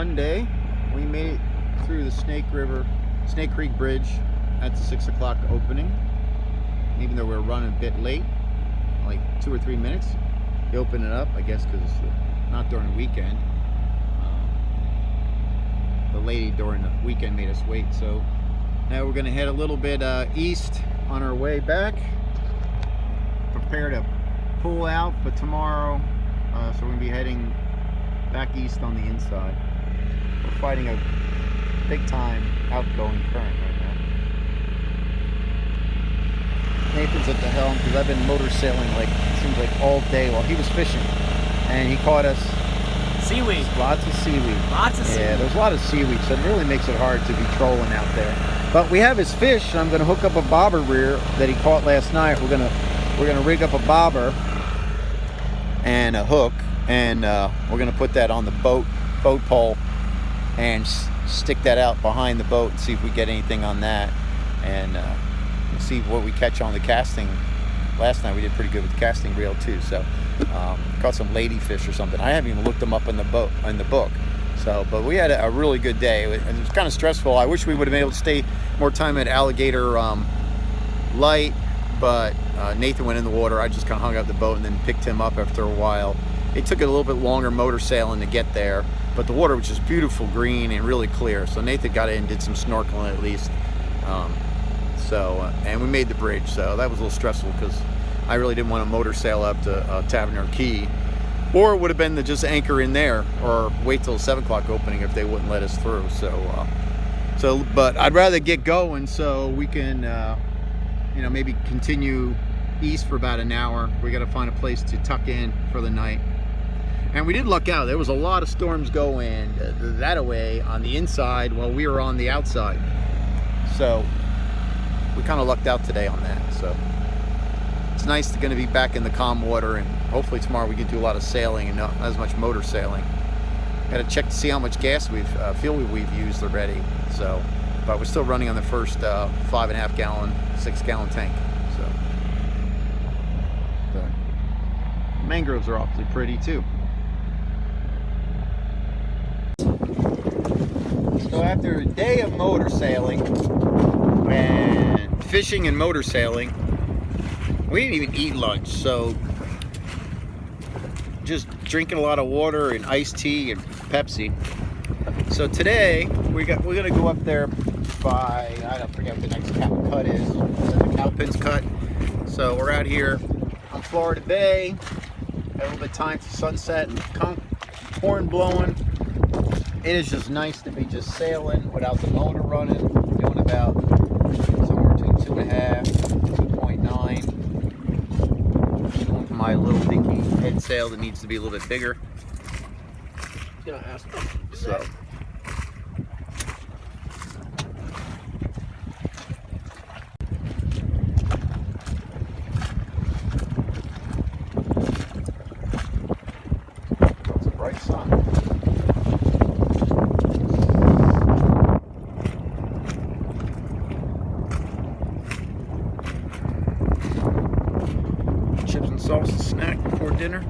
Monday. We made it through the Snake Creek Bridge at the 6 o'clock opening. Even though we're running a bit late, like 2 or 3 minutes, they opened it up, I guess, because not during the weekend. The lady during the weekend made us wait, so now we're going to head a little bit east on our way back. Prepare to pull out for tomorrow, so we're going to be heading back east on the inside. We're fighting a big time outgoing current right now. Nathan's at the helm because I've been motor sailing like it seems like all day while he was fishing, and he caught us seaweed. Lots of seaweed. Lots of seaweed. Yeah, there's a lot of seaweed, so it really makes it hard to be trolling out there. But we have his fish, and I'm going to hook up a bobber rear that he caught last night. We're gonna rig up a bobber and a hook, and we're gonna put that on the boat pole and stick that out behind the boat and see if we get anything on that, and see what we catch on the casting. Last night we did pretty good with the casting reel too, so caught some ladyfish or something. I haven't even looked them up in the book. So, but we had a really good day. It was kind of stressful. I wish we would have been able to stay more time at Alligator Light, but Nathan went in the water. I just kind of hung out the boat and then picked him up after a while. It took a little bit longer motor sailing to get there, but the water was just beautiful green and really clear. So Nathan got in and did some snorkeling at least. And we made the bridge, so that was a little stressful because I really didn't want to motor sail up to Tavernier Key, or it would have been to just anchor in there or wait till 7 o'clock opening if they wouldn't let us through. But I'd rather get going so we can, maybe continue east for about an hour. We got to find a place to tuck in for the night. And we did luck out. There was a lot of storms going that way on the inside while we were on the outside. So we kind of lucked out today on that. So it's nice to be back in the calm water, and hopefully tomorrow we can do a lot of sailing and not as much motor sailing. Got to check to see how much gas fuel we've used already. So, but we're still running on the first 5.5 gallon, 6 gallon tank. So the mangroves are awfully pretty too. So after a day of motor sailing and fishing and motor sailing, we didn't even eat lunch, so just drinking a lot of water and iced tea and Pepsi. So today we're gonna go up there by, I don't forget what the next cut is, the Cowpens cut. So we're out here on Florida Bay, got a little bit of time to sunset and horn blowing. It is just nice to be just sailing without the motor running. We're doing about somewhere between 2.5 and 2.9. My little dinky head sail that needs to be a little bit bigger. So it's a bright sun. Chips and salsa snack before dinner.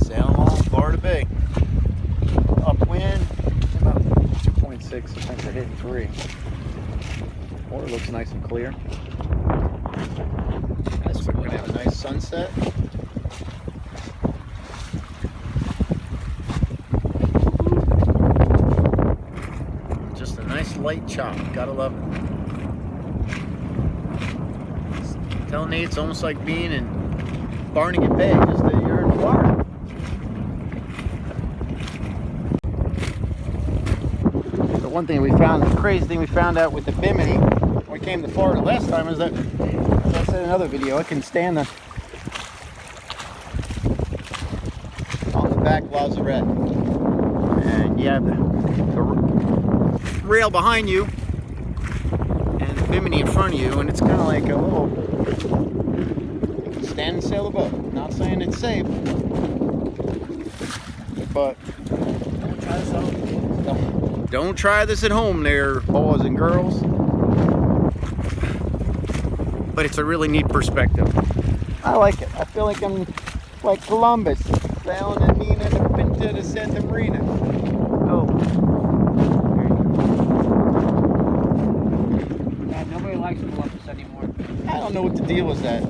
Sailing along Florida Bay. Upwind, about 2.6. I think they're hitting 3. Water looks nice and clear. So we're going to have a nice sunset. Just a nice light chop. Gotta love it. Telling Nate it's almost like being in Barnegat Bay, just that you're in Florida. The one thing we found, the crazy thing we found out with the Bimini when we came to Florida last time is that, as I said in another video, it can stand on the back lazarette. And you have the rail behind you and the Bimini in front of you, and it's kind of like a little, you can stand and sail the boat. Not saying it's safe, but don't try this at home there, boys and girls. But it's a really neat perspective. I like it. I feel like I'm Like Columbus, sailing the Nina, the Pinta, the Santa Marina. Oh. Yeah, nobody likes Columbus anymore. I don't know what the deal was that.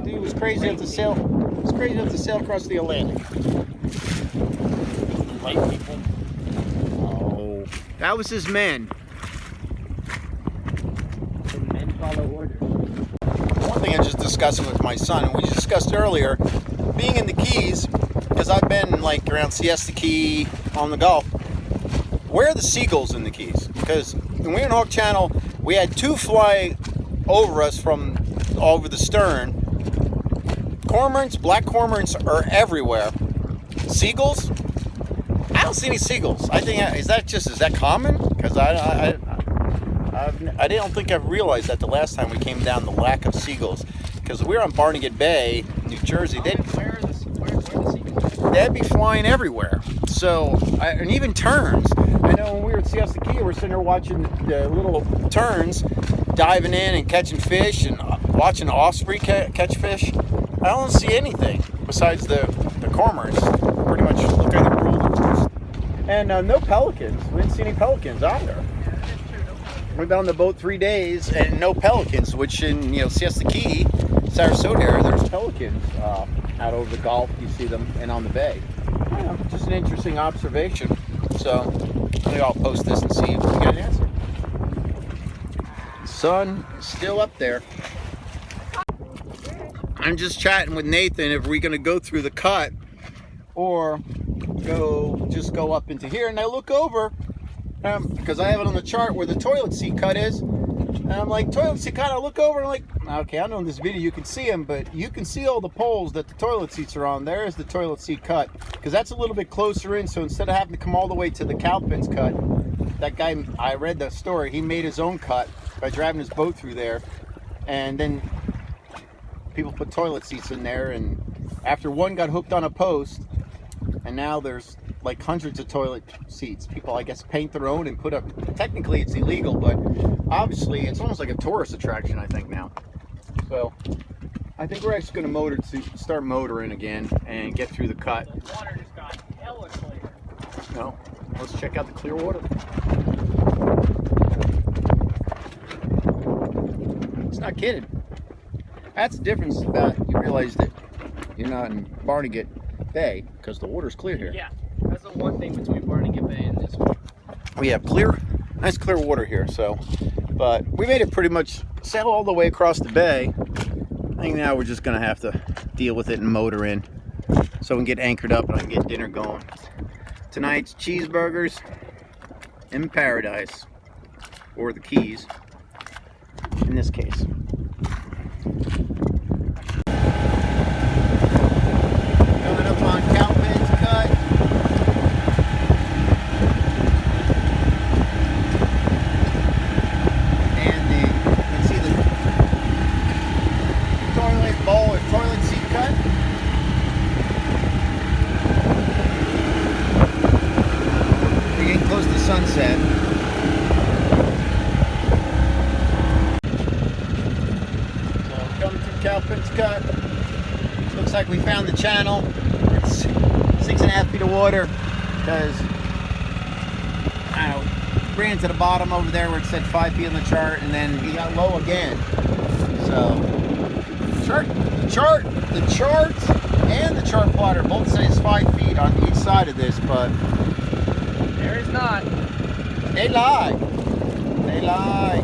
Dude was crazy enough to sail. Was crazy enough to sail across the Atlantic. White people. Oh, that was his men. The men follow orders. One thing I just discussed with my son, and we discussed earlier, being in the Keys, because I've been like around Siesta Key on the Gulf. Where are the seagulls in the Keys? Because when we were in Hawk Channel, we had two fly over us from over the stern. Cormorants, black cormorants are everywhere. Seagulls? I don't see any seagulls. I think is that common? Because I don't think I've realized that the last time we came down, the lack of seagulls. Because we were on Barnegat Bay, New Jersey. Where are the seagulls? They'd be flying everywhere. So, and even terns. I know when we were at Siesta Key, we're sitting there watching the little terns diving in and catching fish, and watching the osprey catch fish. I don't see anything besides the cormorants. Pretty much look at the rule. And no pelicans. We didn't see any pelicans either. We've been on the boat 3 days and no pelicans, which in Siesta Key, Sarasota area, there's pelicans out over the Gulf. You see them and on the bay. Just an interesting observation. So maybe I'll post this and see if we get an answer. Sun is still up there. I'm just chatting with Nathan if we're going to go through the cut or just go up into here. And I look over because I have it on the chart where the toilet seat cut is. And I'm like, toilet seat cut. I look over and I'm like, okay, I know in this video you can see them, but you can see all the poles that the toilet seats are on. There is the toilet seat cut because that's a little bit closer in. So instead of having to come all the way to the Cowpens cut, that guy, I read the story, he made his own cut by driving his boat through there. And then people put toilet seats in there, and after one got hooked on a post, and now there's like hundreds of toilet seats. People, I guess, paint their own and put up. Technically, it's illegal, but obviously, it's almost like a tourist attraction, I think, now. So, I think we're actually going to start motoring again and get through the cut. The water just got hella clear. No, let's check out the clear water. It's not kidding. That's the difference about you realize that you're not in Barnegat Bay because the water's clear here. Yeah, that's the one thing between Barnegat Bay and this one. We have nice clear water here. So, but we made it pretty much sail all the way across the bay. I think now we're just gonna have to deal with it and motor in, so we can get anchored up and I can get dinner going. Tonight's cheeseburgers in paradise, or the Keys, in this case. Coming up on Cowpens Cut. And you can see the toilet bowl or toilet seat cut. We're getting close to sunset. So coming through Cowpens Cut. Looks like we found the channel. It's 6.5 feet of water because I don't know, ran to the bottom over there where it said 5 feet on the chart, and then he got low again. So the chart and the chart plotter both says 5 feet on each side of this, but There is not. they lie. They lie.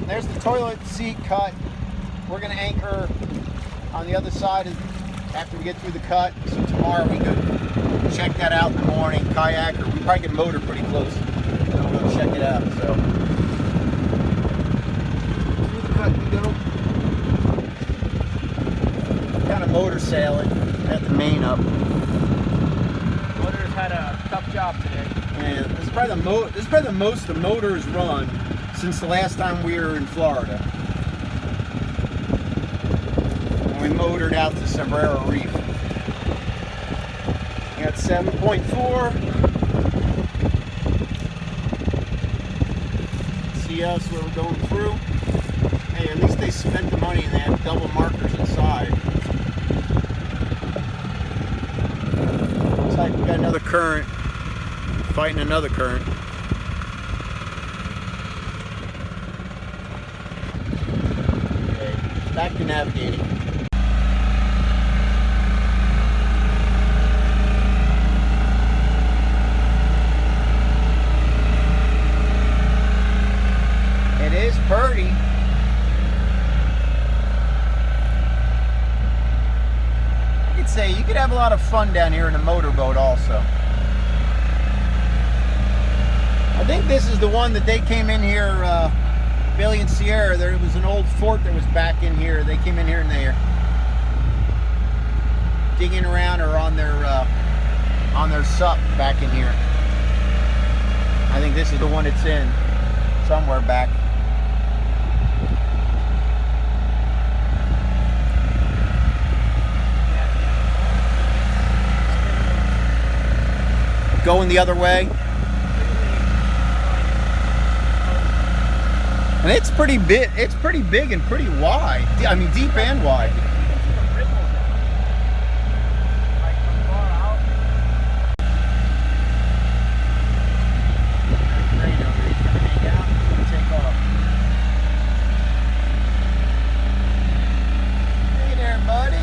There's the toilet seat cut. We're gonna anchor on the other side after we get through the cut. So tomorrow we go check that out in the morning, kayak, or we probably can motor pretty close. So we'll go check it out. So through the cut we go. Kind of motor sailing at the main up. Motors had a tough job today. And this is probably the most the motor's run since the last time we were in Florida. We motored out to Sombrero Reef. We got 7.4. See us where we're going through. Hey, at least they spent the money and they have double markers inside. got another current, fighting another current. Okay, back to navigating. It is pretty. I could say you could have a lot of fun down here in a motorboat also. I think this is the one that they came in here, Billy and Sierra. There was an old fort that was back in here. They came in here and they're digging around or on their sup back in here. I think this is the one it's in somewhere back. Going the other way. And it's pretty big. It's pretty big and pretty wide. I mean, deep and wide. Hey there, buddy.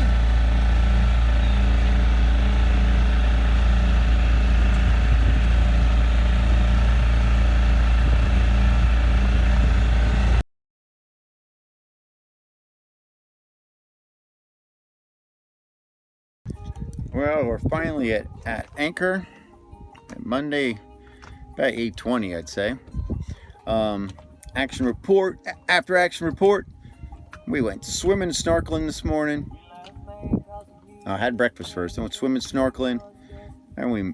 Well, we're finally at anchor. Monday, about 8:20, I'd say. Action report. After action report, we went swimming and snorkeling this morning. I had breakfast first. Then went swimming, snorkeling, and we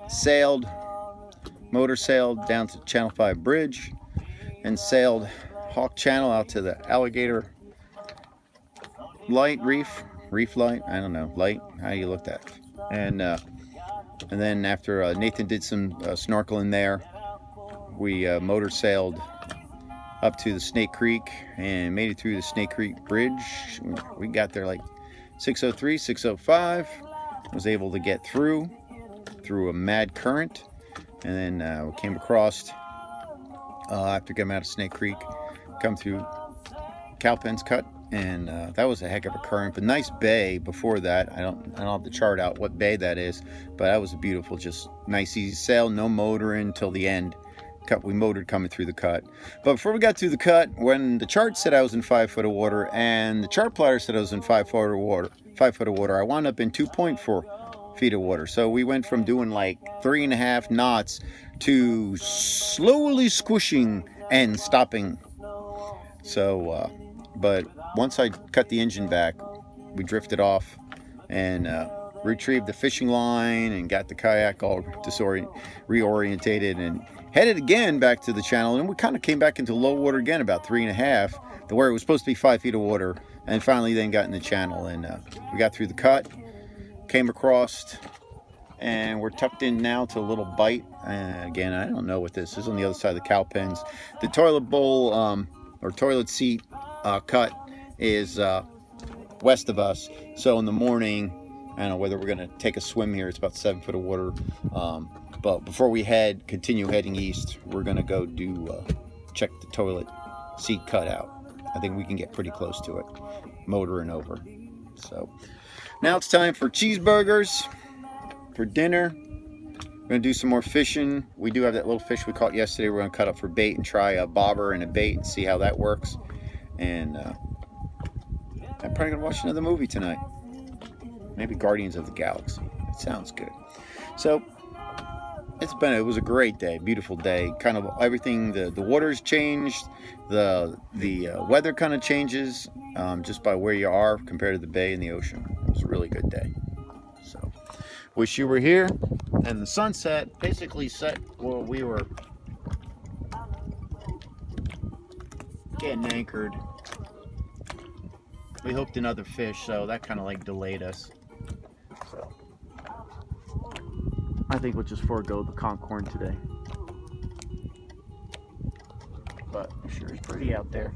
sailed, motor sailed down to Channel 5 Bridge, and sailed Hawk Channel out to the Alligator Light Reef light. I don't know, light. How do you look that? And then after Nathan did some snorkeling there, we motor sailed up to the Snake Creek and made it through the Snake Creek Bridge. We got there like 6:03, 6:05. Was able to get through a mad current, and then we came across after getting out of Snake Creek, come through Cowpens Cut, and that was a heck of a current. But nice bay before that. I don't have the chart out what bay that is, but that was a beautiful, just nice easy sail, no motoring till the end. We motored coming through the cut. But before we got through the cut, when the chart said I was in 5 foot of water and the chart plotter said I was in 5 foot of water, I wound up in 2.4 feet of water. So we went from doing like 3.5 knots to slowly squishing and stopping. So, but once I cut the engine back, we drifted off and retrieved the fishing line and got the kayak all reorientated and headed again back to the channel. And we kind of came back into low water again, about 3.5, to where it was supposed to be 5 feet of water, and finally then got in the channel. And we got through the cut, came across, and we're tucked in now to a little bite. Again, I don't know what this is on the other side of the Cowpens. The toilet bowl or toilet seat cut is west of us. So in the morning, I don't know whether we're going to take a swim here. It's about 7 foot of water. But before we continue heading east, we're going to go check the toilet seat cut out. I think we can get pretty close to it, motoring over. So now it's time for cheeseburgers for dinner. We're going to do some more fishing. We do have that little fish we caught yesterday. We're going to cut up for bait and try a bobber and a bait and see how that works. And I'm probably going to watch another movie tonight. Maybe Guardians of the Galaxy. It sounds good. So it was a great day, beautiful day. Kind of everything, the water's changed, the weather kind of changes just by where you are compared to the bay and the ocean. It was a really good day. So wish you were here. And the sunset basically set while we were getting anchored. We hooked another fish, so that kind of like delayed us. So I think we'll just forego the Concorn today. But it sure is pretty out there.